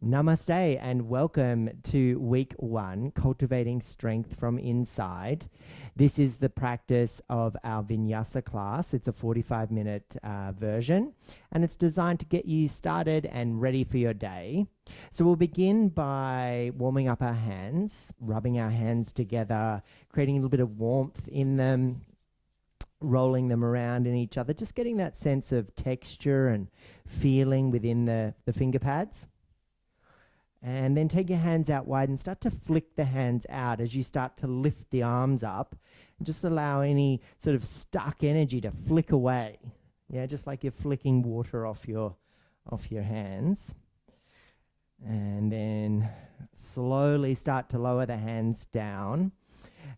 Namaste and welcome to week 1, Cultivating Strength from Inside. This is the practice of our Vinyasa class. It's a 45-minute version, and it's designed to get you started and ready for your day. So we'll begin by warming up our hands, rubbing our hands together, creating a little bit of warmth in them, rolling them around in each other, just getting that sense of texture and feeling within the finger pads. And then take your hands out wide and start to flick the hands out as you start to lift the arms up. And just allow any sort of stuck energy to flick away. Yeah, just like you're flicking water off your hands. And then slowly start to lower the hands down.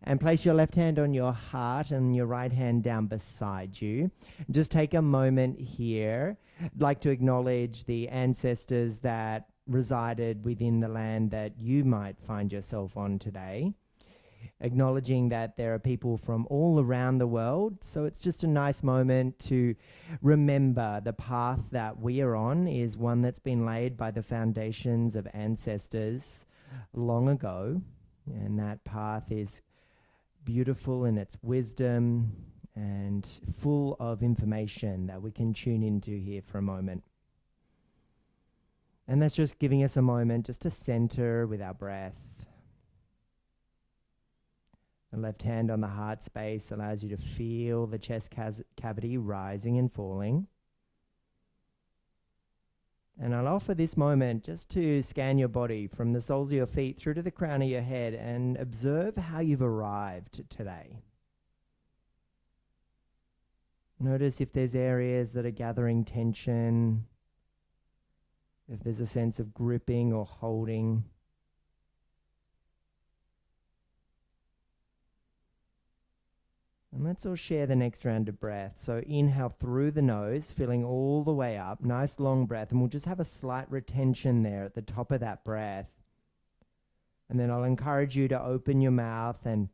And place your left hand on your heart and your right hand down beside you. Just take a moment here. I'd like to acknowledge the ancestors that resided within the land that you might find yourself on today. Acknowledging that there are people from all around the world. So it's just a nice moment to remember the path that we are on is one that's been laid by the foundations of ancestors long ago. And that path is beautiful in its wisdom and full of information that we can tune into here for a moment. And that's just giving us a moment just to center with our breath. The left hand on the heart space allows you to feel the chest cavity rising and falling. And I'll offer this moment just to scan your body from the soles of your feet through to the crown of your head and observe how you've arrived today. Notice if there's areas that are gathering tension, if there's a sense of gripping or holding. And let's all share the next round of breath. So inhale through the nose, filling all the way up. Nice long breath. And we'll just have a slight retention there at the top of that breath. And then I'll encourage you to open your mouth and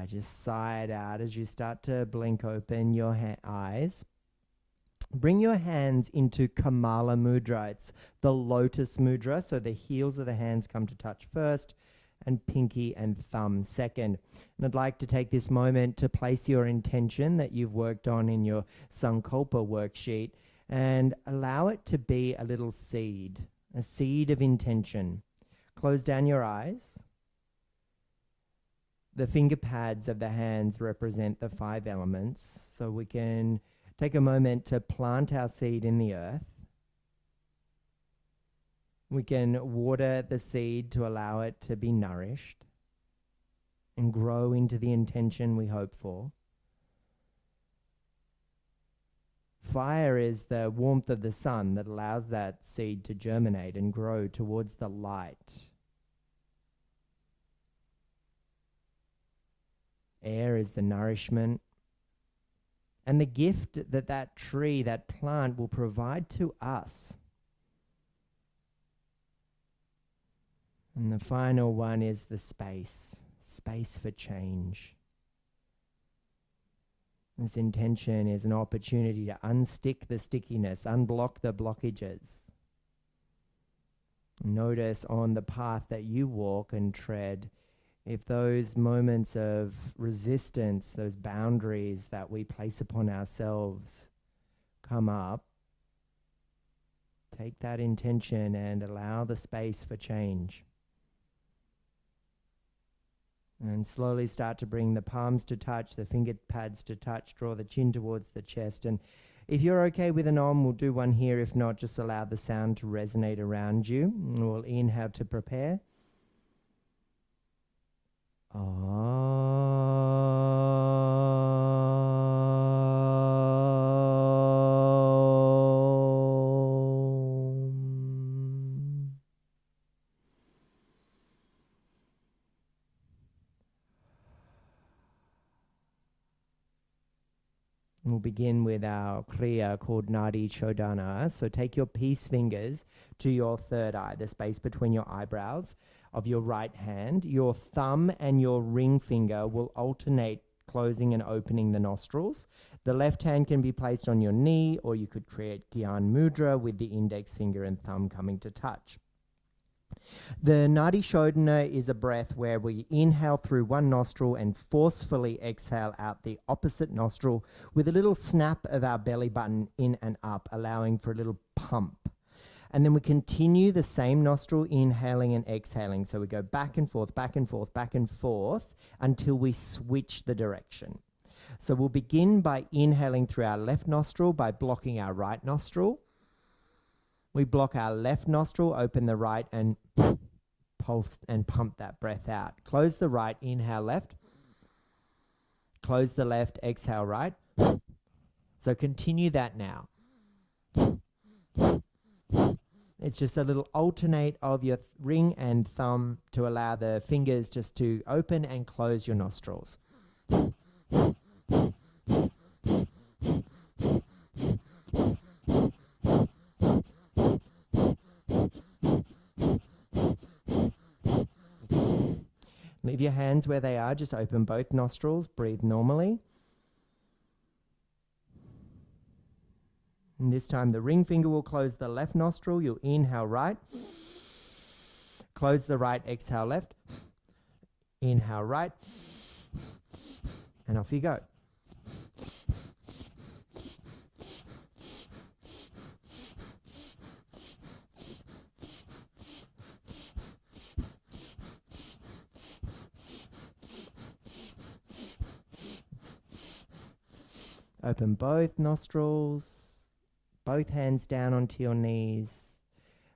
just sigh it out as you start to blink open your eyes. Bring your hands into Kamala Mudra. It's the lotus mudra. So the heels of the hands come to touch first and pinky and thumb second. And I'd like to take this moment to place your intention that you've worked on in your sankalpa worksheet and allow it to be a little seed, a seed of intention. Close down your eyes. The finger pads of the hands represent the 5 elements, so we can take a moment to plant our seed in the earth. We can water the seed to allow it to be nourished and grow into the intention we hope for. Fire is the warmth of the sun that allows that seed to germinate and grow towards the light. Air is the nourishment. And the gift that that tree, that plant will provide to us. And the final one is the space for change. This intention is an opportunity to unstick the stickiness, unblock the blockages. Notice on the path that you walk and tread, if those moments of resistance, those boundaries that we place upon ourselves come up, take that intention and allow the space for change. And slowly start to bring the palms to touch, the finger pads to touch, draw the chin towards the chest. And if you're okay with an Om, we'll do one here. If not, just allow the sound to resonate around you. And we'll inhale to prepare. We'll begin with our kriya called Nadi Chodhana. So take your peace fingers to your third eye, the space between your eyebrows of your right hand. Your thumb and your ring finger will alternate closing and opening the nostrils. The left hand can be placed on your knee, or you could create Gyan Mudra with the index finger and thumb coming to touch. The Nadi Shodhana is a breath where we inhale through one nostril and forcefully exhale out the opposite nostril with a little snap of our belly button in and up, allowing for a little pump. And then we continue the same nostril, inhaling and exhaling. So we go back and forth, back and forth, back and forth until we switch the direction. So we'll begin by inhaling through our left nostril by blocking our right nostril. We block our left nostril, open the right, and pulse and pump that breath out. Close the right, inhale left. Close the left, exhale right. So continue that now. It's just a little alternate of your ring and thumb to allow the fingers just to open and close your nostrils. Leave your hands where they are, just open both nostrils, breathe normally. And this time the ring finger will close the left nostril, you'll inhale right. Close the right, exhale left. Inhale right. And off you go. Open both nostrils, both hands down onto your knees.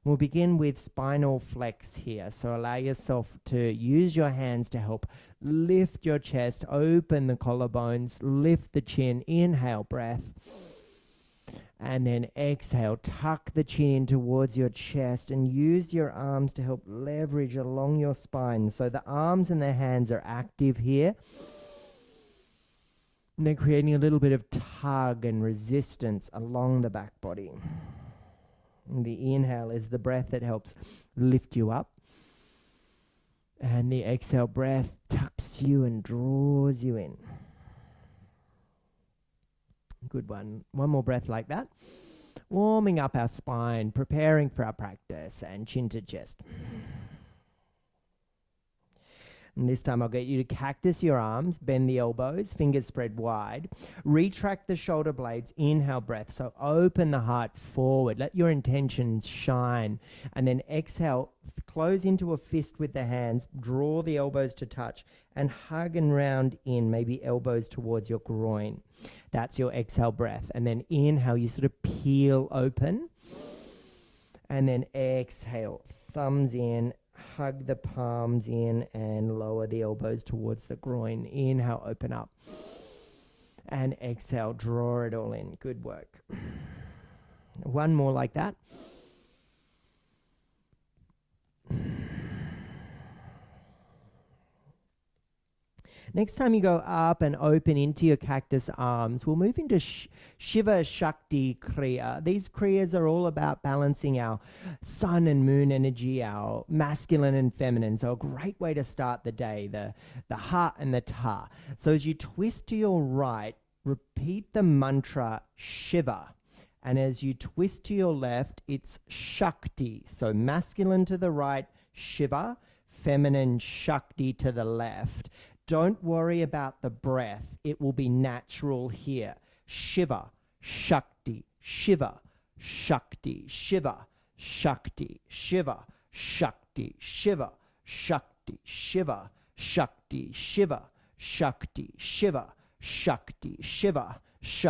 We'll begin with spinal flex here. So allow yourself to use your hands to help lift your chest, open the collarbones, lift the chin, inhale breath. And then exhale, tuck the chin towards your chest and use your arms to help leverage along your spine. So the arms and the hands are active here. And they're creating a little bit of tug and resistance along the back body. And the inhale is the breath that helps lift you up. And the exhale breath tucks you and draws you in. Good one. One more breath like that. Warming up our spine, preparing for our practice, and chin to chest. And this time I'll get you to cactus your arms, bend the elbows, fingers spread wide. Retract the shoulder blades, inhale breath. So open the heart forward, let your intentions shine. And then exhale, close into a fist with the hands, draw the elbows to touch, and hug and round in, maybe elbows towards your groin. That's your exhale breath. And then inhale, you sort of peel open. And then exhale, thumbs in, hug the palms in and lower the elbows towards the groin. Inhale, open up. And exhale, draw it all in. Good work. One more like that. Next time you go up and open into your cactus arms, we'll move into Shiva Shakti Kriya. These Kriyas are all about balancing our sun and moon energy, our masculine and feminine. So a great way to start the day, the Ha and the Ta. So as you twist to your right, repeat the mantra Shiva. And as you twist to your left, it's Shakti. So masculine to the right, Shiva, feminine Shakti to the left. Don't worry about the breath. It will be natural here. Shiva, Shakti, Shiva, Shakti, Shiva, Shakti, Shiva, Shakti, Shiva, Shakti, Shiva, Shakti, Shiva, Shakti, Shiva, Shakti, Shiva, Shakti,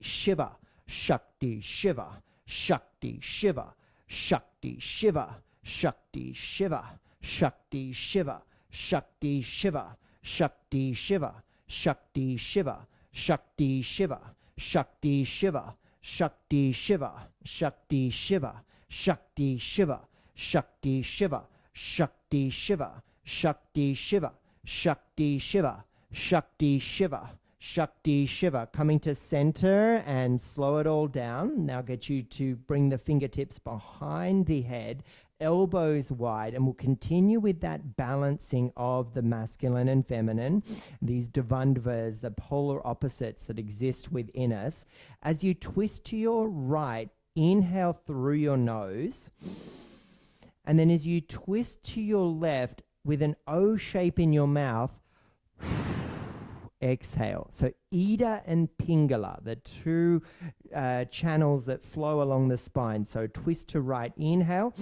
Shiva, Shakti, Shiva, Shakti, Shiva, Shakti, Shiva, Shakti, Shiva, Shakti, Shiva, Shakti, Shiva, Shakti Shiva, Shakti Shiva, Shakti Shiva, Shakti Shiva, Shakti Shiva, Shakti Shiva, Shakti Shiva, Shakti Shiva, Shakti Shiva, Shakti Shiva, Shakti Shiva, Shakti Shiva, Shakti Shiva. Coming to center and slow it all down. Now get you to bring the fingertips behind the head, elbows wide, and we'll continue with that balancing of the masculine and feminine, these dvandvas, the polar opposites that exist within us. As you twist to your right, inhale through your nose, and then as you twist to your left with an O shape in your mouth, exhale. So Ida and Pingala, the two channels that flow along the spine. So twist to right, inhale.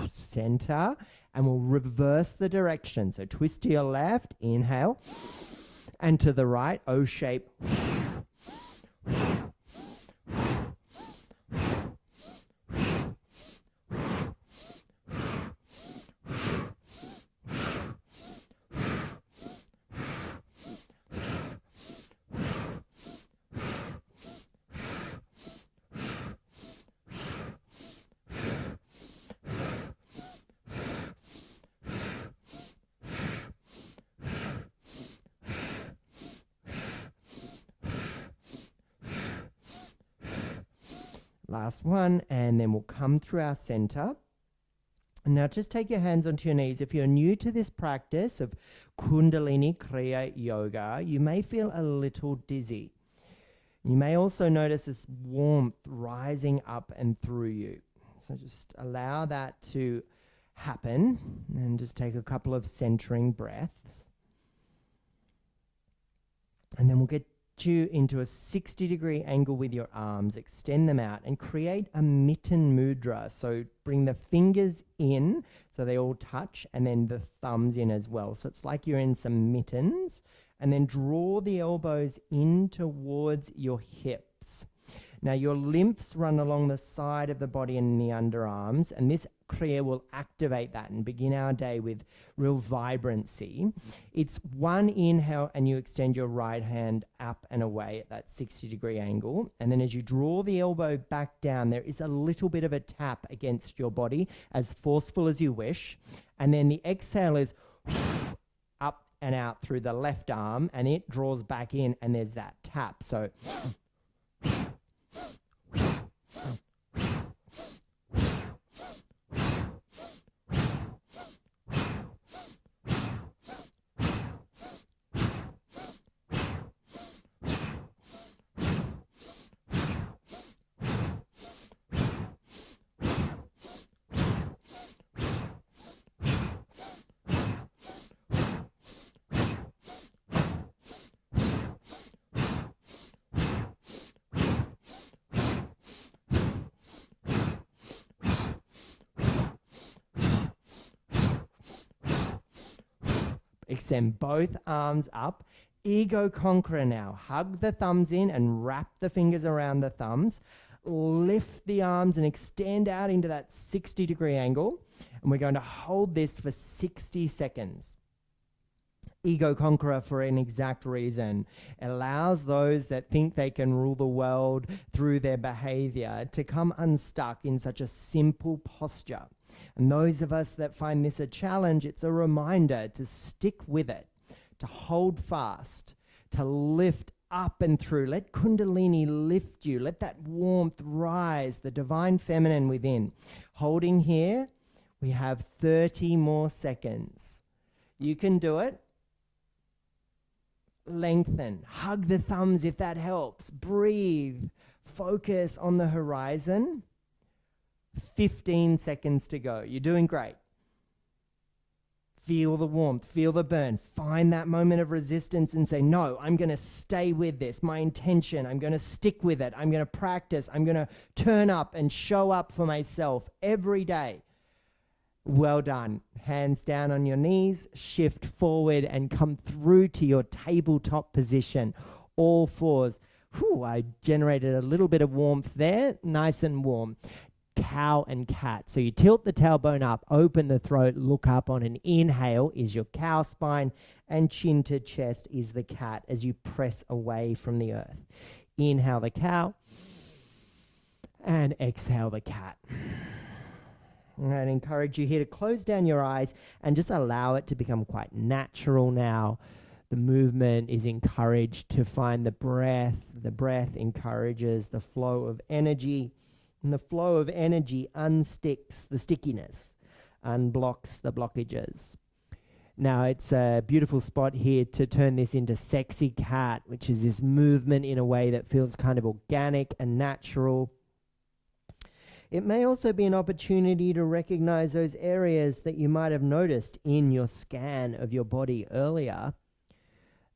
Center, and we'll reverse the direction. So twist to your left, inhale, and to the right, O shape. Last one, and then we'll come through our center. Now just take your hands onto your knees. If you're new to this practice of Kundalini Kriya Yoga, you may feel a little dizzy. You may also notice this warmth rising up and through you. So just allow that to happen and just take a couple of centering breaths. And then we'll get you into a 60-degree angle with your arms. Extend them out and create a mitten mudra. So bring the fingers in so they all touch, and then the thumbs in as well. So it's like you're in some mittens. And then draw the elbows in towards your hips. Now your lymphs run along the side of the body and the underarms, and this Kriya will activate that and begin our day with real vibrancy. It's one inhale and you extend your right hand up and away at that 60-degree angle. And then as you draw the elbow back down, there is a little bit of a tap against your body, as forceful as you wish. And then the exhale is up and out through the left arm, and it draws back in, and there's that tap. So extend both arms up. Ego conqueror now. Hug the thumbs in and wrap the fingers around the thumbs. Lift the arms and extend out into that 60-degree angle. And we're going to hold this for 60 seconds. Ego conqueror, for an exact reason, allows those that think they can rule the world through their behavior to come unstuck in such a simple posture. And those of us that find this a challenge, it's a reminder to stick with it, to hold fast, to lift up and through. Let Kundalini lift you. Let that warmth rise, the divine feminine within. Holding here, we have 30 more seconds. You can do it. Lengthen. Hug the thumbs if that helps. Breathe. Focus on the horizon. 15 seconds to go. You're doing great. Feel the warmth, feel the burn. Find that moment of resistance and say, no, I'm going to stay with this. My intention, I'm going to stick with it. I'm going to practice. I'm going to turn up and show up for myself every day. Well done. Hands down on your knees, shift forward and come through to your tabletop position. All fours. Whew, I generated a little bit of warmth there, nice and warm. Cow and cat. So you tilt the tailbone up, open the throat, look up. On an inhale is your cow spine, and chin to chest is the cat as you press away from the earth. Inhale the cow and exhale the cat. I'd encourage you here to close down your eyes and just allow it to become quite natural now. The movement is encouraged to find the breath. The breath encourages the flow of energy. And the flow of energy unsticks the stickiness, unblocks the blockages. Now it's a beautiful spot here to turn this into sexy cat, which is this movement in a way that feels kind of organic and natural. It may also be an opportunity to recognize those areas that you might have noticed in your scan of your body earlier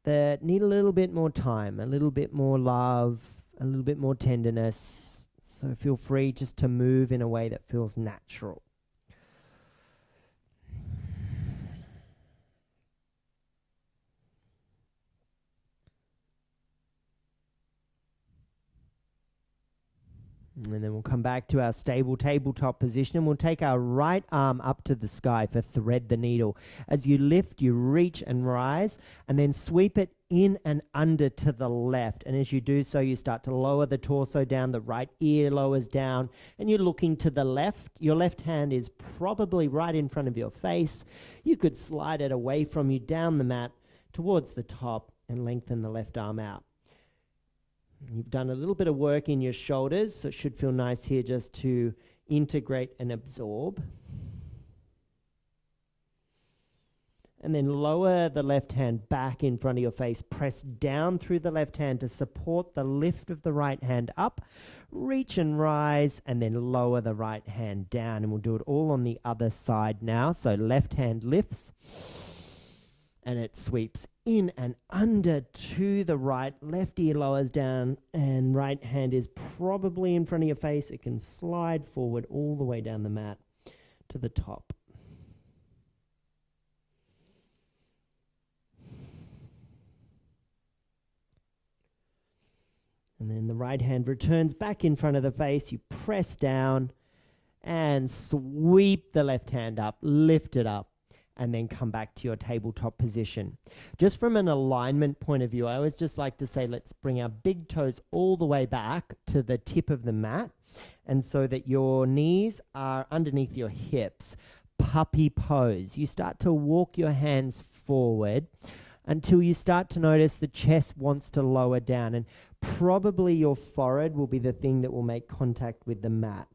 that need a little bit more time, a little bit more love, a little bit more tenderness. So feel free just to move in a way that feels natural. And then we'll come back to our stable tabletop position, and we'll take our right arm up to the sky for thread the needle. As you lift, you reach and rise, and then sweep it in and under to the left. And as you do so, you start to lower the torso down, the right ear lowers down, and you're looking to the left. Your left hand is probably right in front of your face. You could slide it away from you down the mat towards the top and lengthen the left arm out. You've done a little bit of work in your shoulders, so it should feel nice here just to integrate and absorb. And then lower the left hand back in front of your face. Press down through the left hand to support the lift of the right hand up. Reach and rise, and then lower the right hand down. And we'll do it all on the other side now. So left hand lifts, and it sweeps in and under to the right. Left ear lowers down, and right hand is probably in front of your face. It can slide forward all the way down the mat to the top. And then the right hand returns back in front of the face. You press down and sweep the left hand up, lift it up, and then come back to your tabletop position. Just from an alignment point of view, I always just like to say, let's bring our big toes all the way back to the tip of the mat, and so that your knees are underneath your hips. Puppy pose. You start to walk your hands forward until you start to notice the chest wants to lower down, and probably your forehead will be the thing that will make contact with the mat.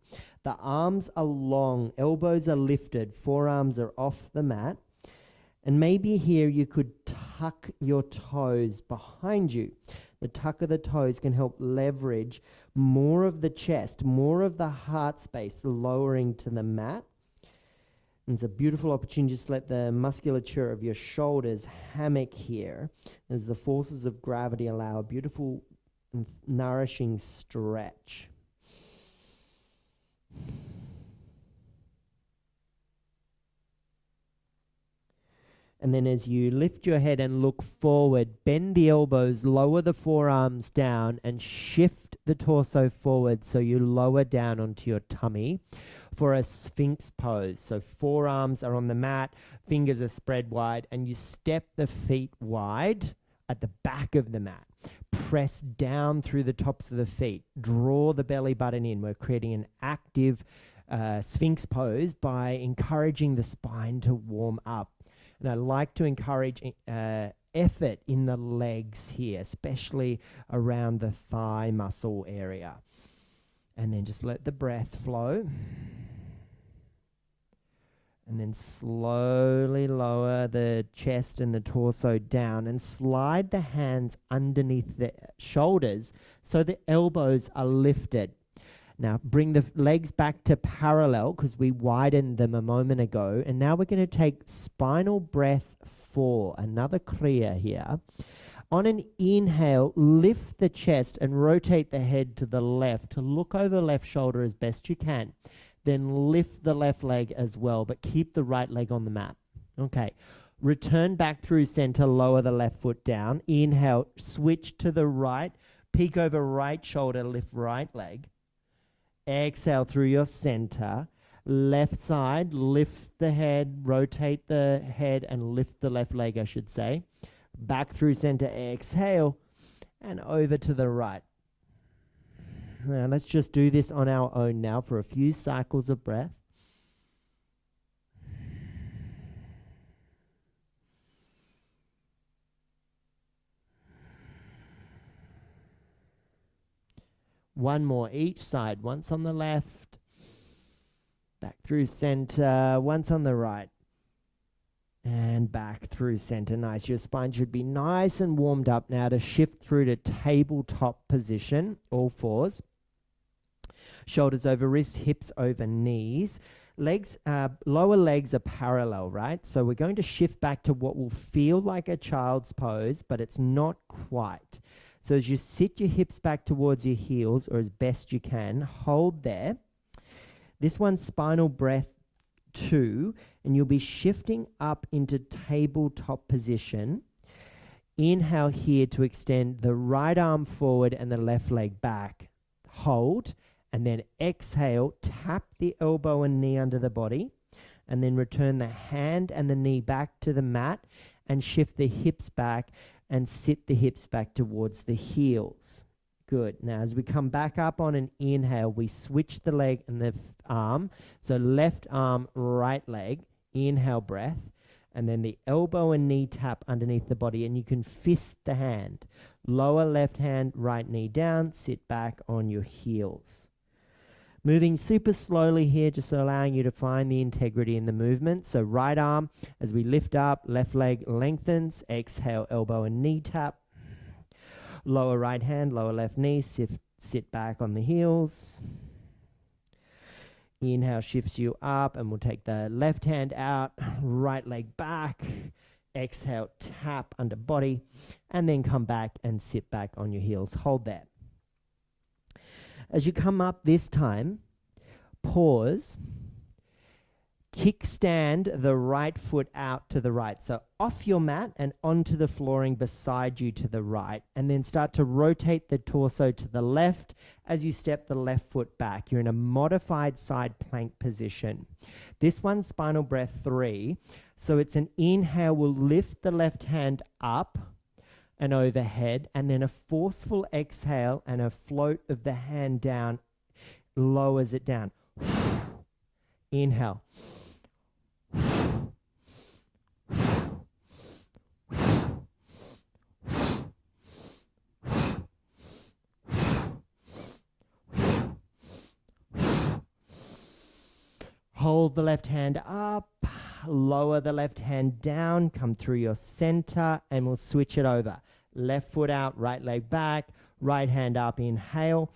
The arms are long, elbows are lifted, forearms are off the mat. And maybe here you could tuck your toes behind you. The tuck of the toes can help leverage more of the chest, more of the heart space lowering to the mat. And it's a beautiful opportunity to let the musculature of your shoulders hammock here as the forces of gravity allow a beautiful, nourishing stretch. And then as you lift your head and look forward, bend the elbows, lower the forearms down, and shift the torso forward so you lower down onto your tummy for a sphinx pose. So forearms are on the mat, fingers are spread wide, and you step the feet wide at the back of the mat. Press down through the tops of the feet. Draw the belly button in. We're creating an active sphinx pose by encouraging the spine to warm up. And I like to encourage effort in the legs here, especially around the thigh muscle area. And then just let the breath flow. And then slowly lower the chest and the torso down and slide the hands underneath the shoulders so the elbows are lifted. Now bring the legs back to parallel because we widened them a moment ago. And now we're going to take spinal breath 4, another kriya here. On an inhale, lift the chest and rotate the head to the left to look over left shoulder as best you can. Then lift the left leg as well, but keep the right leg on the mat. Okay. Return back through center, lower the left foot down. Inhale, switch to the right, peek over right shoulder, lift right leg. Exhale through your center. Left side, lift the head, rotate the head, and lift the left leg, I should say. Back through center, exhale, and over to the right. Now, let's just do this on our own now for a few cycles of breath. One more each side, once on the left, back through center, once on the right, and back through center. Nice. Your spine should be nice and warmed up now to shift through to tabletop position, all fours. Shoulders over wrists, hips over knees. Legs, lower legs are parallel, right? So we're going to shift back to what will feel like a child's pose, but it's not quite. So as you sit your hips back towards your heels, or as best you can, hold there. This one's spinal breath 2, and you'll be shifting up into tabletop position. Inhale here to extend the right arm forward and the left leg back. Hold, and then exhale, tap the elbow and knee under the body, and then return the hand and the knee back to the mat and shift the hips back and sit the hips back towards the heels. Good. Now, as we come back up on an inhale, we switch the leg and the arm. So left arm, right leg, inhale breath, and then the elbow and knee tap underneath the body, and you can fist the hand. Lower left hand, right knee down, sit back on your heels. Moving super slowly here, just allowing you to find the integrity in the movement. So right arm, as we lift up, left leg lengthens, exhale, elbow and knee tap. Lower right hand, lower left knee, sit back on the heels. Inhale shifts you up, and we'll take the left hand out, right leg back. Exhale, tap under body, and then come back and sit back on your heels. Hold that. As you come up this time, pause, kickstand the right foot out to the right. So off your mat and onto the flooring beside you to the right, and then start to rotate the torso to the left as you step the left foot back. You're in a modified side plank position. This one's spinal breath 3. So it's an inhale, we'll lift the left hand up and overhead, and then a forceful exhale and a float of the hand down lowers it down. Inhale. Hold the left hand up, lower the left hand down, come through your center, and we'll switch it over. Left foot out, right leg back, right hand up, inhale.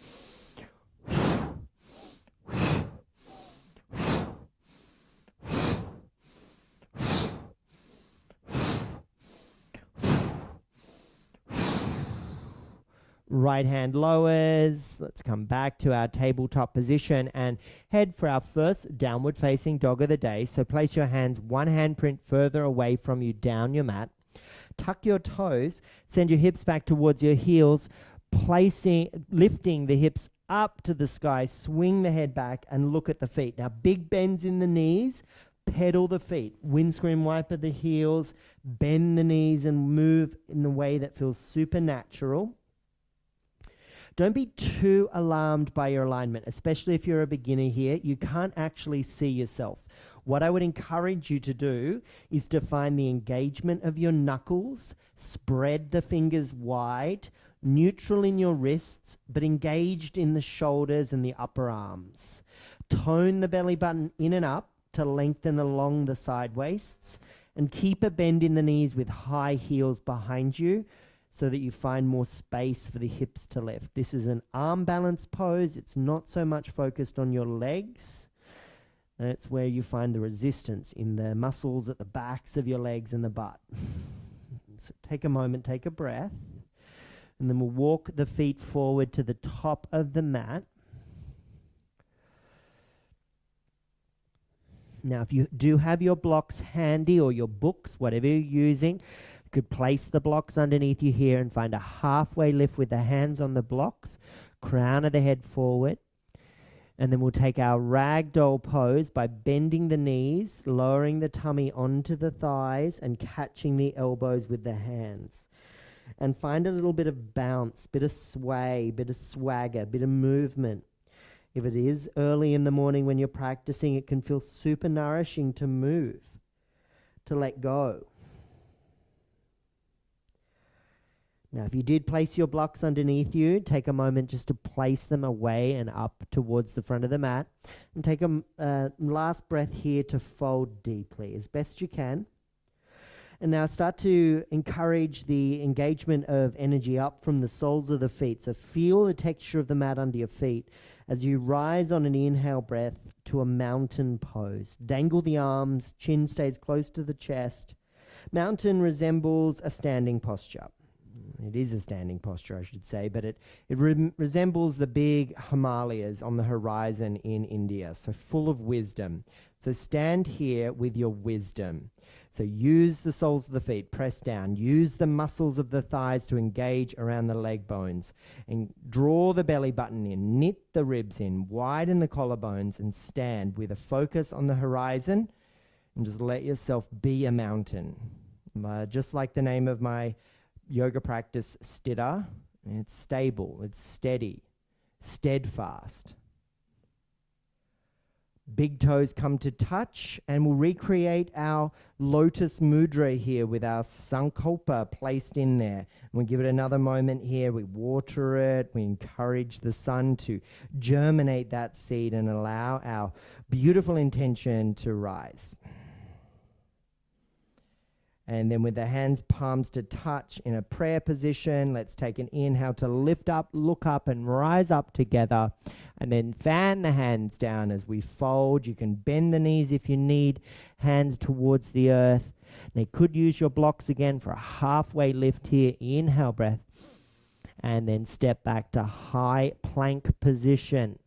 Right hand lowers. Let's come back to our tabletop position and head for our first downward facing dog of the day. So place your hands one handprint further away from you down your mat. Tuck your toes, send your hips back towards your heels, lifting the hips up to the sky, swing the head back and look at the feet. Now big bends in the knees, pedal the feet, windscreen wiper the heels, bend the knees and move in the way that feels supernatural. Don't be too alarmed by your alignment, especially if you're a beginner here. You can't actually see yourself. What I would encourage you to do is to find the engagement of your knuckles, spread the fingers wide, neutral in your wrists, but engaged in the shoulders and the upper arms. Tone the belly button in and up to lengthen along the side waists, and keep a bend in the knees with high heels behind you, so that you find more space for the hips to lift. This is an arm balance pose. It's not so much focused on your legs. That's where you find the resistance in the muscles at the backs of your legs and the butt. So take a moment, take a breath, and then we'll walk the feet forward to the top of the mat. Now, if you do have your blocks handy or your books, whatever you're using, you could place the blocks underneath you here and find a halfway lift with the hands on the blocks, crown of the head forward. And then we'll take our ragdoll pose by bending the knees, lowering the tummy onto the thighs and catching the elbows with the hands. And find a little bit of bounce, bit of sway, bit of swagger, bit of movement. If it is early in the morning when you're practicing, it can feel super nourishing to move, to let go. Now, if you did place your blocks underneath you, take a moment just to place them away and up towards the front of the mat. And take a last breath here to fold deeply as best you can. And now start to encourage the engagement of energy up from the soles of the feet. So feel the texture of the mat under your feet as you rise on an inhale breath to a mountain pose. Dangle the arms, chin stays close to the chest. Mountain resembles a standing posture. It is a standing posture, I should say, but it resembles the big Himalayas on the horizon in India, so full of wisdom. So stand here with your wisdom. So use the soles of the feet, press down. Use the muscles of the thighs to engage around the leg bones. And draw the belly button in, knit the ribs in, widen the collarbones, and stand with a focus on the horizon. And just let yourself be a mountain. Just like the name of my yoga practice, Sthira. It's stable, it's steady, steadfast. Big toes come to touch, and we'll recreate our lotus mudra here with our sankalpa placed in there. And we'll give it another moment here. We water it. We encourage the sun to germinate that seed and allow our beautiful intention to rise. And then with the hands palms to touch in a prayer position, let's take an inhale to lift up, look up, and rise up together. And then fan the hands down as we fold. You can bend the knees if you need, hands towards the earth. Now you could use your blocks again for a halfway lift here. Inhale breath. And then step back to high plank position.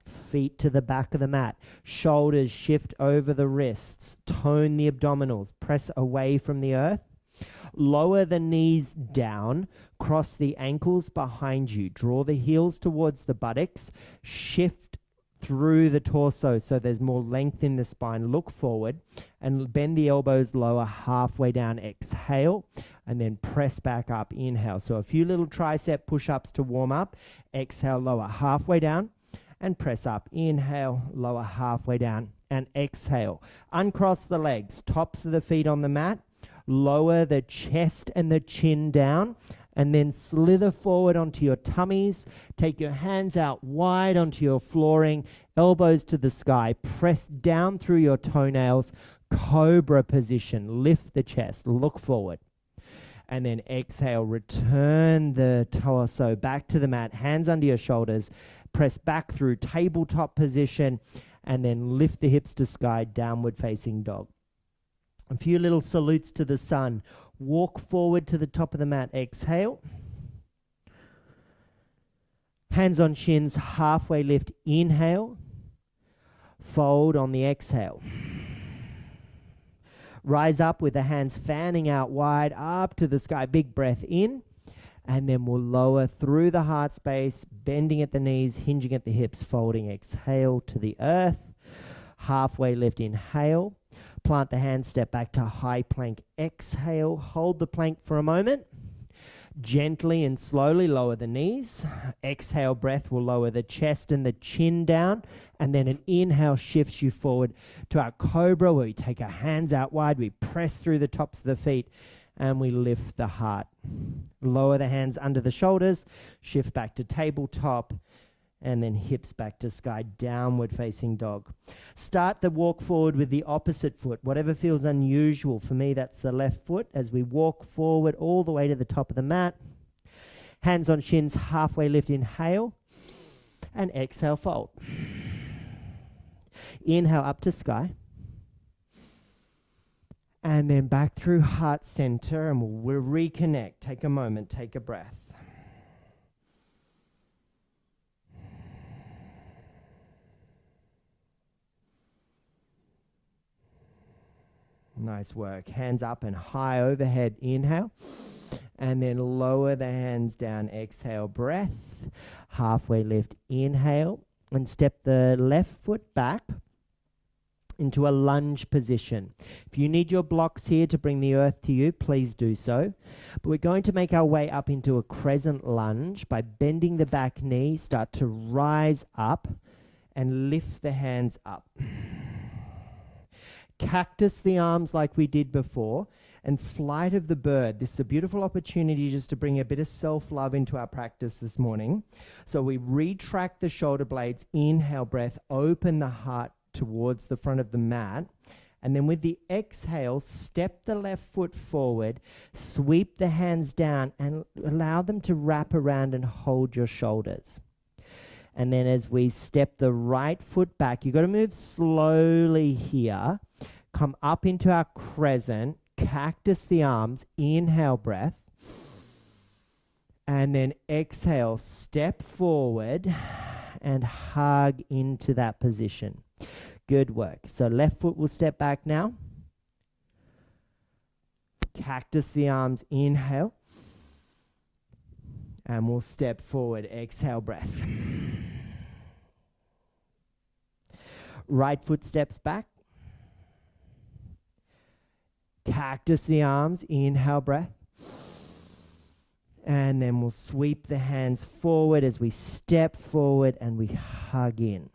Feet to the back of the mat. Shoulders shift over the wrists. Tone the abdominals. Press away from the earth. Lower the knees down. Cross the ankles behind you. Draw the heels towards the buttocks. Shift through the torso so there's more length in the spine. Look forward and bend the elbows lower halfway down. Exhale and then press back up. Inhale. So a few little tricep push-ups to warm up. Exhale, lower halfway down. And press up. Inhale, lower halfway down, and exhale. Uncross the legs, tops of the feet on the mat. Lower the chest and the chin down, and then slither forward onto your tummies. Take your hands out wide onto your flooring, elbows to the sky. Press down through your toenails. Cobra position. Lift the chest. Look forward. And then exhale. Return the torso back to the mat. Hands under your shoulders. Press back through tabletop position and then lift the hips to sky, downward facing dog. A few little salutes to the sun. Walk forward to the top of the mat. Exhale. Hands on shins, halfway lift. Inhale. Fold on the exhale. Rise up with the hands fanning out wide up to the sky. Big breath in. And then we'll lower through the heart space, bending at the knees, hinging at the hips, folding. Exhale to the earth. Halfway lift, inhale. Plant the hands, step back to high plank. Exhale, hold the plank for a moment. Gently and slowly lower the knees. Exhale breath will lower the chest and the chin down. And then an inhale shifts you forward to our cobra, where we take our hands out wide. We press through the tops of the feet. And we lift the heart. Lower the hands under the shoulders. Shift back to tabletop. And then hips back to sky. Downward facing dog. Start the walk forward with the opposite foot. Whatever feels unusual. For me, that's the left foot. As we walk forward all the way to the top of the mat. Hands on shins. Halfway lift. Inhale. And exhale, fold. Inhale up to sky. And then back through heart center, and we'll reconnect. Take a moment, take a breath. Nice work. Hands up and high overhead. Inhale. And then lower the hands down. Exhale, breath. Halfway lift. Inhale. And step the left foot back into a lunge position. If you need your blocks here to bring the earth to you, please do so. But we're going to make our way up into a crescent lunge by bending the back knee. Start to rise up and lift the hands up. Cactus the arms like we did before, and flight of the bird. This is a beautiful opportunity just to bring a bit of self-love into our practice this morning. So we retract the shoulder blades, inhale breath, open the heart towards the front of the mat. And then with the exhale, step the left foot forward, sweep the hands down and allow them to wrap around and hold your shoulders. And then as we step the right foot back, you've got to move slowly here. Come up into our crescent, cactus the arms, inhale breath. And then exhale, step forward and hug into that position. Good work. So left foot will step back now. Cactus the arms, inhale. And we'll step forward, exhale breath. Right foot steps back. Cactus the arms, inhale breath. And then we'll sweep the hands forward as we step forward and we hug in.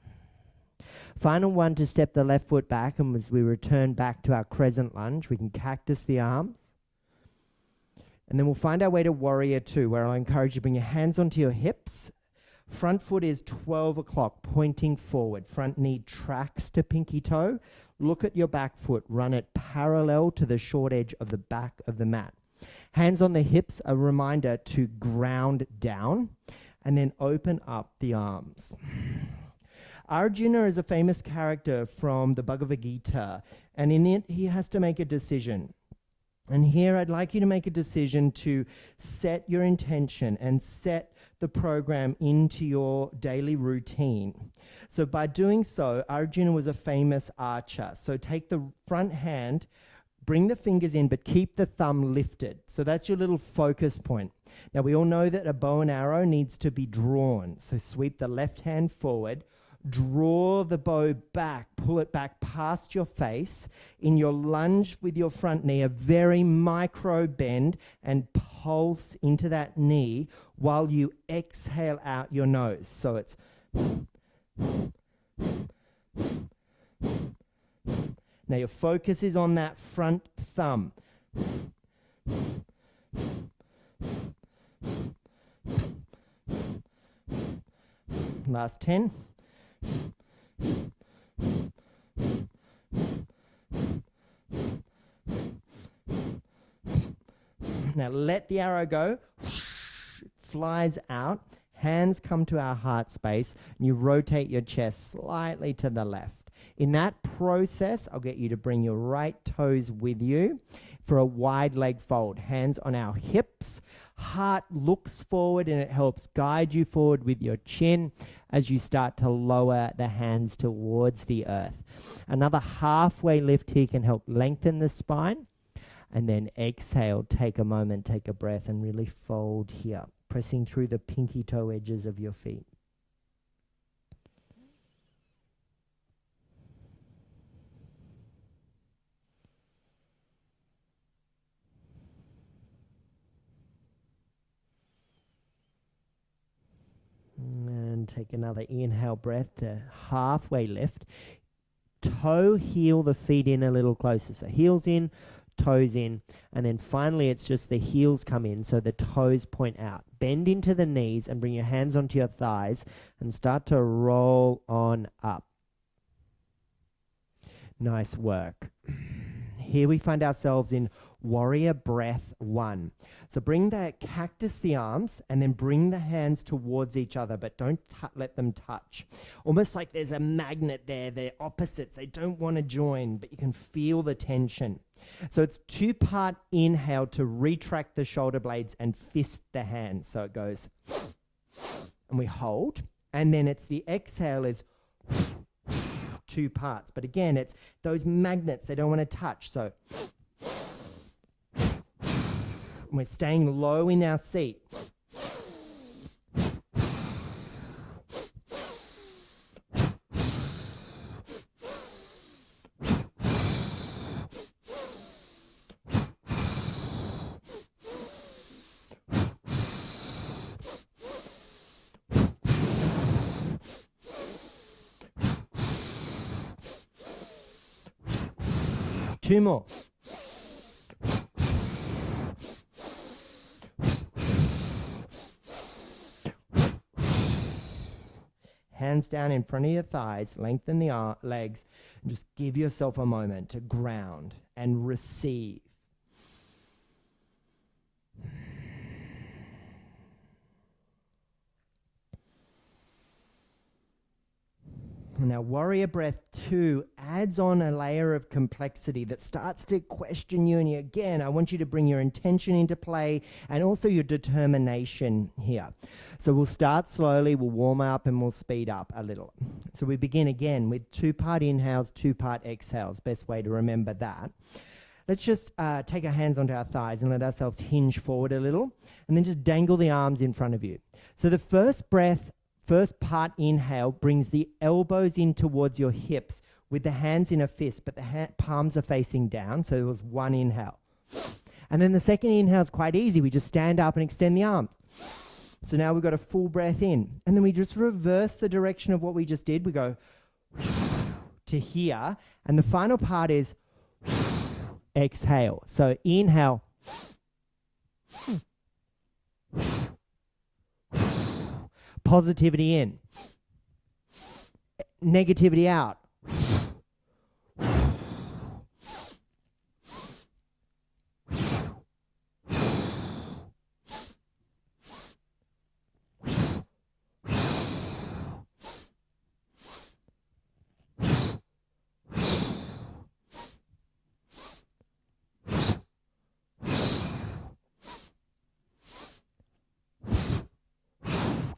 Final one to step the left foot back, and as we return back to our crescent lunge, we can cactus the arms. And then we'll find our way to warrior two, where I'll encourage you to bring your hands onto your hips. Front foot is 12 o'clock, pointing forward. Front knee tracks to pinky toe. Look at your back foot. Run it parallel to the short edge of the back of the mat. Hands on the hips, a reminder to ground down. And then open up the arms. Arjuna is a famous character from the Bhagavad Gita. And in it, he has to make a decision. And here I'd like you to make a decision to set your intention and set the program into your daily routine. So by doing so, Arjuna was a famous archer. So take the front hand, bring the fingers in, but keep the thumb lifted. So that's your little focus point. Now we all know that a bow and arrow needs to be drawn. So sweep the left hand forward, draw the bow back, pull it back past your face. In your lunge with your front knee, a very micro bend and pulse into that knee while you exhale out your nose. So it's now your focus is on that front thumb. Last 10. Now let the arrow go. It flies out. Hands come to our heart space. And you rotate your chest slightly to the left. In that process, I'll get you to bring your right toes with you for a wide leg fold. Hands on our hips. Heart looks forward and it helps guide you forward with your chin as you start to lower the hands towards the earth. Another halfway lift here can help lengthen the spine. And then exhale, take a moment, take a breath and really fold here, pressing through the pinky toe edges of your feet. And take another inhale breath to halfway lift. Toe heel the feet in a little closer. So heels in, toes in, and then finally it's just the heels come in so the toes point out. Bend into the knees and bring your hands onto your thighs and start to roll on up. Nice work. Here we find ourselves in warrior breath 1. So bring the cactus the arms and then bring the hands towards each other, but don't let them touch. Almost like there's a magnet there. They're opposites. They don't want to join, but you can feel the tension. So it's 2-part inhale to retract the shoulder blades and fist the hands. So it goes, and we hold. And then it's the exhale is two parts. But again, it's those magnets, they don't want to touch. So we're staying low in our seat. Two more. Hands down in front of your thighs, lengthen the legs, and just give yourself a moment to ground and receive. Now, warrior breath 2 adds on a layer of complexity that starts to question you. And again, I want you to bring your intention into play and also your determination here. So we'll start slowly, we'll warm up, and we'll speed up a little. So we begin again with 2-part inhales, 2-part exhales. Best way to remember that. Let's just take our hands onto our thighs and let ourselves hinge forward a little, and then just dangle the arms in front of you. So the first part inhale brings the elbows in towards your hips with the hands in a fist, but the palms are facing down. So it was one inhale. And then the second inhale is quite easy. We just stand up and extend the arms. So now we've got a full breath in. And then we just reverse the direction of what we just did. We go to here. And the final part is exhale. So inhale. Positivity in. Negativity out.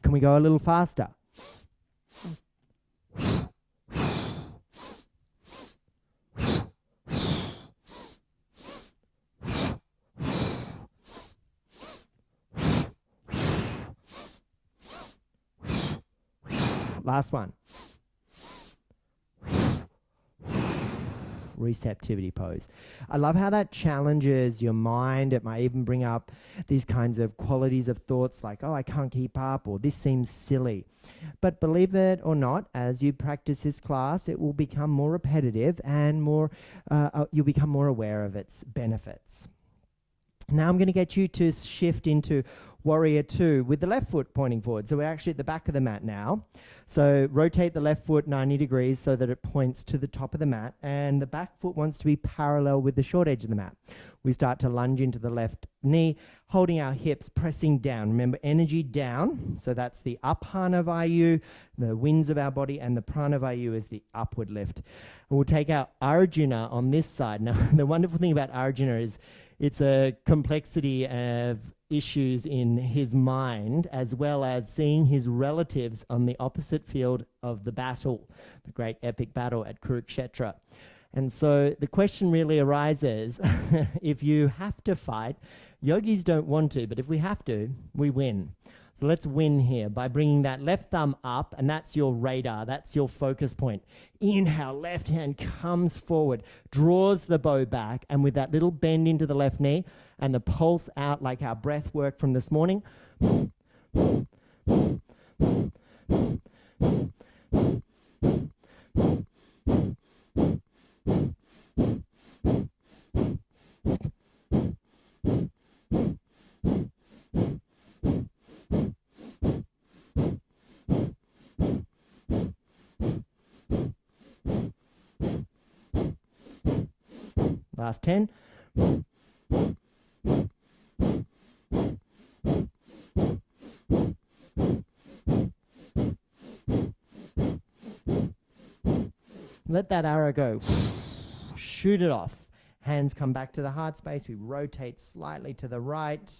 Can we go a little faster? Last one. Receptivity pose. I love how that challenges your mind. It might even bring up these kinds of qualities of thoughts like, oh, I can't keep up, or this seems silly. But believe it or not, as you practice this class, it will become more repetitive and you'll become more aware of its benefits. Now I'm going to get you to shift into Warrior 2 with the left foot pointing forward. So we're actually at the back of the mat now. So rotate the left foot 90 degrees so that it points to the top of the mat, and the back foot wants to be parallel with the short edge of the mat. We start to lunge into the left knee, holding our hips, pressing down. Remember, energy down. So that's the Apana Vayu, the winds of our body, and the Prana Vayu is the upward lift. And we'll take our Arjuna on this side. Now, the wonderful thing about Arjuna is it's a complexity of issues in his mind, as well as seeing his relatives on the opposite field of the battle, the great epic battle at Kurukshetra. And so the question really arises, if you have to fight, yogis don't want to, but if we have to, we win. So let's win here by bringing that left thumb up, and that's your radar, that's your focus point. Inhale, left hand comes forward, draws the bow back, and with that little bend into the left knee and the pulse out like our breath work from this morning. Last 10. Let that arrow go. Shoot it off. Hands come back to the heart space. We rotate slightly to the right.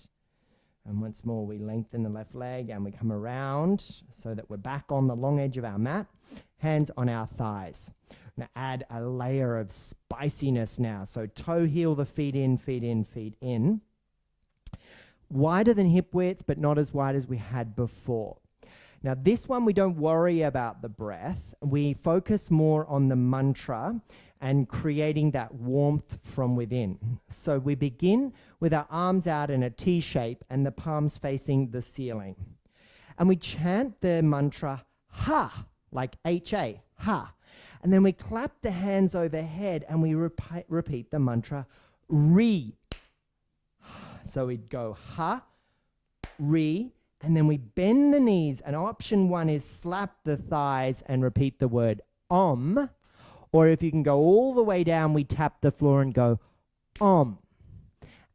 And once more, we lengthen the left leg and we come around so that we're back on the long edge of our mat. Hands on our thighs. Now add a layer of spiciness now. So toe heel the feet in, feet in, feet in. Wider than hip width, but not as wide as we had before. Now this one, we don't worry about the breath. We focus more on the mantra and creating that warmth from within. So we begin with our arms out in a T shape and the palms facing the ceiling. And we chant the mantra, ha, like H-A, ha. And then we clap the hands overhead and we repeat the mantra, re. So we'd go ha, re, and then we bend the knees. And option one is slap the thighs and repeat the word om. Or if you can go all the way down, we tap the floor and go om.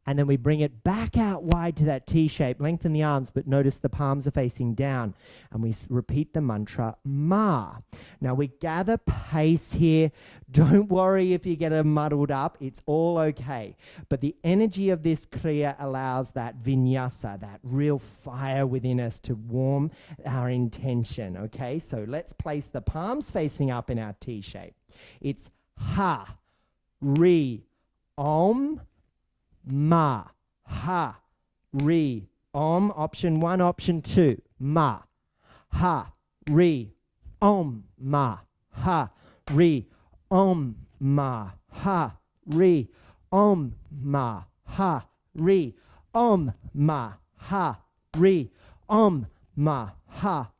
And then we bring it back out wide to that T shape, lengthen the arms, but notice the palms are facing down. And we repeat the mantra ma. Now we gather pace here. Don't worry if you get it muddled up, it's all okay. But the energy of this kriya allows that vinyasa, that real fire within us to warm our intention, okay? So let's place the palms facing up in our T shape. It's ha, re, om, ma, ha, re, om. Option one, option two, ma, ha, re, om, ma, ha, re, om, ma, ha, re, om, ma, ha, re, om, ma, ha, re, om, ma, ha,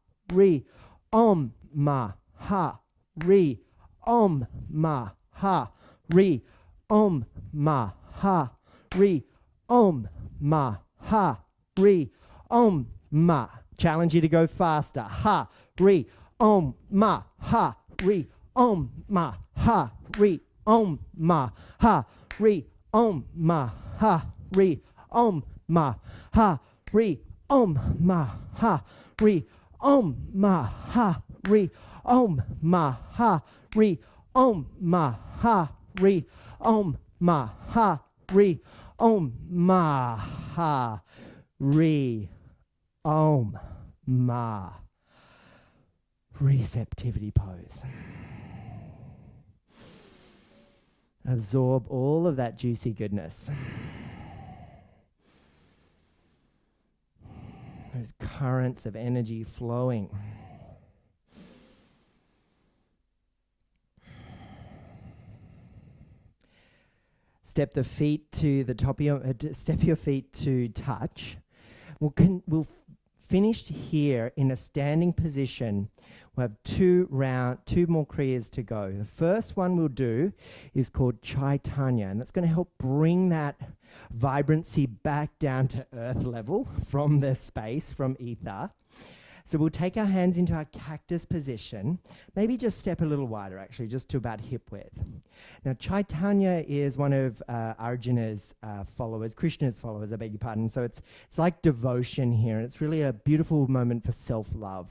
re, om, ma, ha, re, om, ma, ha, re, om, ma, ha, re, om, ma, ha, re, om, ma. Challenge you to go faster. Ha, re, om, ma, ha, re, om, ma, ha, re, om, ma, ha, re, om, ma, ha, re, om, ma, ha, re, om, ma, ha, re, om, ma, ha, re, om, ma, ha, re, om, ma, ha, re, om, ma, ha, re, om, ma, ha, re, om, ma. Receptivity pose. Absorb all of that juicy goodness. Those currents of energy flowing. Step the feet to the top of your, step your feet to touch. We'll finish here in a standing position. We'll have two more kriyas to go. The first one we'll do is called Chaitanya, and that's going to help bring that vibrancy back down to earth level from the space, from ether. So we'll take our hands into our cactus position, maybe just step a little wider actually, just to about hip width. Now Chaitanya is one of Arjuna's followers, Krishna's followers, I beg your pardon. So it's like devotion here, and it's really a beautiful moment for self-love.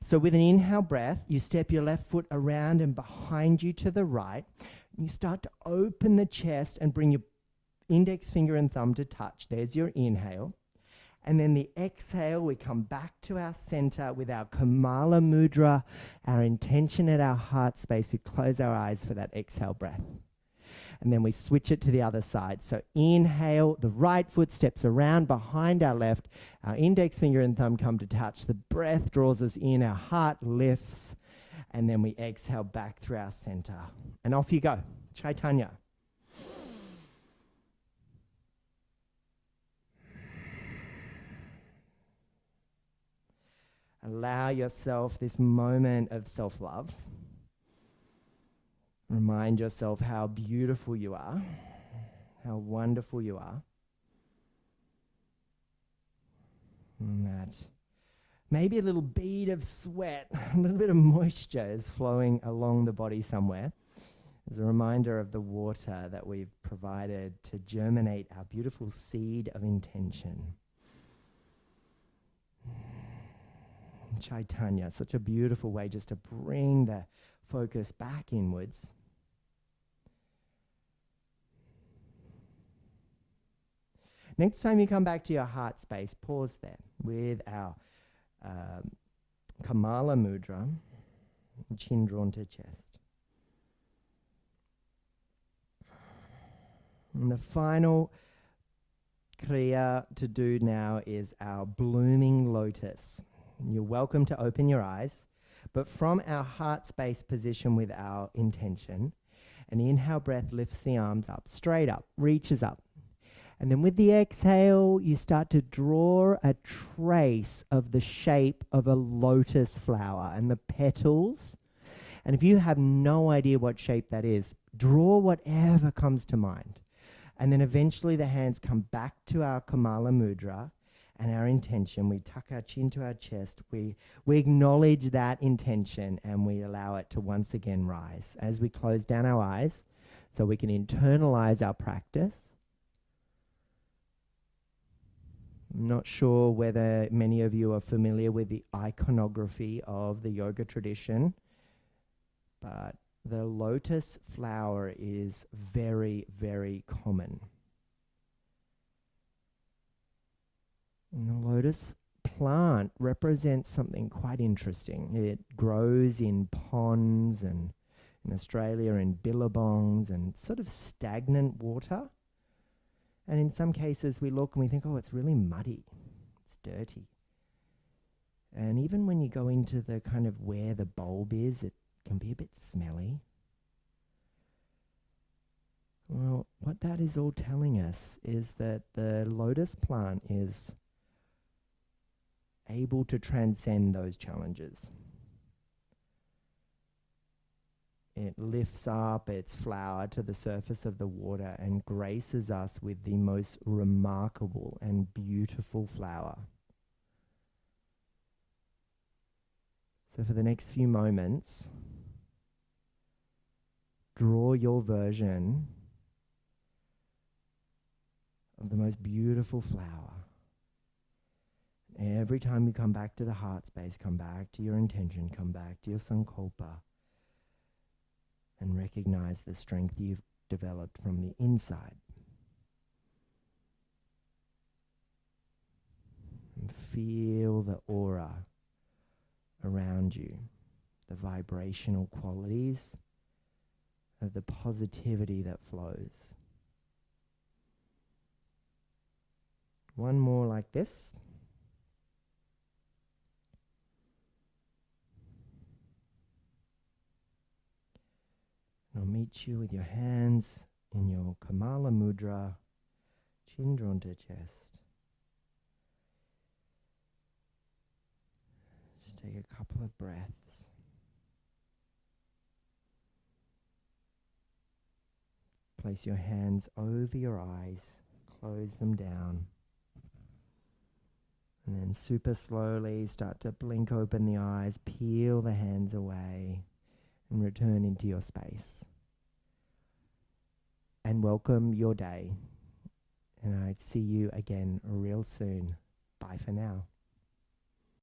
So with an inhale breath, you step your left foot around and behind you to the right. You start to open the chest and bring your index finger and thumb to touch. There's your inhale. And then the exhale, we come back to our center with our Kamala Mudra, our intention at our heart space. We close our eyes for that exhale breath. And then we switch it to the other side. So inhale, the right foot steps around behind our left. Our index finger and thumb come to touch. The breath draws us in, our heart lifts. And then we exhale back through our center. And off you go. Chaitanya. Allow yourself this moment of self-love. Remind yourself how beautiful you are, how wonderful you are. And that maybe a little bead of sweat, a little bit of moisture is flowing along the body somewhere. As a reminder of the water that we've provided to germinate our beautiful seed of intention. Chaitanya, such a beautiful way just to bring the focus back inwards. Next time you come back to your heart space, pause there with our Kamala Mudra, chin drawn to chest. And the final kriya to do now is our blooming lotus. You're welcome to open your eyes, but from our heart space position with our intention, an inhale breath lifts the arms up, straight up, reaches up. And then with the exhale, you start to draw a trace of the shape of a lotus flower and the petals. And if you have no idea what shape that is, draw whatever comes to mind. And then eventually the hands come back to our Kamala Mudra and our intention. We tuck our chin to our chest. We acknowledge that intention and we allow it to once again rise as we close down our eyes so we can internalize our practice. I'm not sure whether many of you are familiar with the iconography of the yoga tradition, but the lotus flower is very, very common. And the lotus plant represents something quite interesting. It grows in ponds and in Australia in billabongs and sort of stagnant water. And in some cases we look and we think, oh, it's really muddy, it's dirty. And even when you go into the kind of where the bulb is, it can be a bit smelly. Well, what that is all telling us is that the lotus plant is able to transcend those challenges. It lifts up its flower to the surface of the water and graces us with the most remarkable and beautiful flower. So for the next few moments, draw your version of the most beautiful flower. Every time you come back to the heart space, come back to your intention, come back to your sankalpa, and recognize the strength you've developed from the inside. And feel the aura around you, the vibrational qualities of the positivity that flows. One more like this. And I'll meet you with your hands in your Kamala Mudra, chin drawn to chest. Just take a couple of breaths. Place your hands over your eyes, close them down. And then super slowly start to blink open the eyes, peel the hands away, and return into your space. And welcome your day. And I see you again real soon. Bye for now.